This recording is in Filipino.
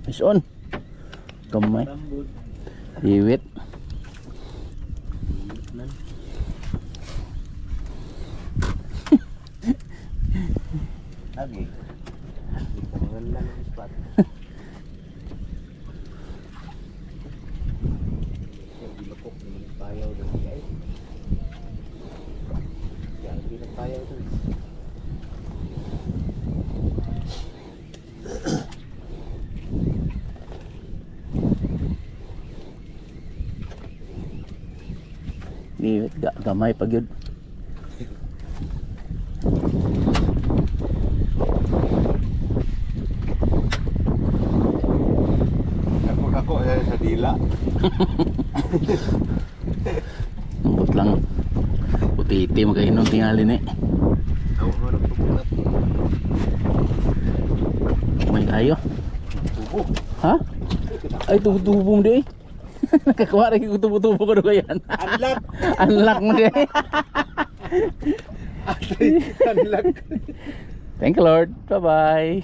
Fish on. Kamay. Iwit. Lagi. Maganda ng spot. Bilokok ng payaw doon guys. Yan, pinapayaw doon. Iwit gamay pag yun. Ako sa dila. Lambot lang. Putiti magkainom tingali ni. Ako mo nang pagbulat. May kayo. Tubo. Ha? Ay tubo mo di. Nakakuha rin yung tubo-tubo ko doon yan. Unlock. Unlock mo di. Unlock. Thank you Lord. Bye bye.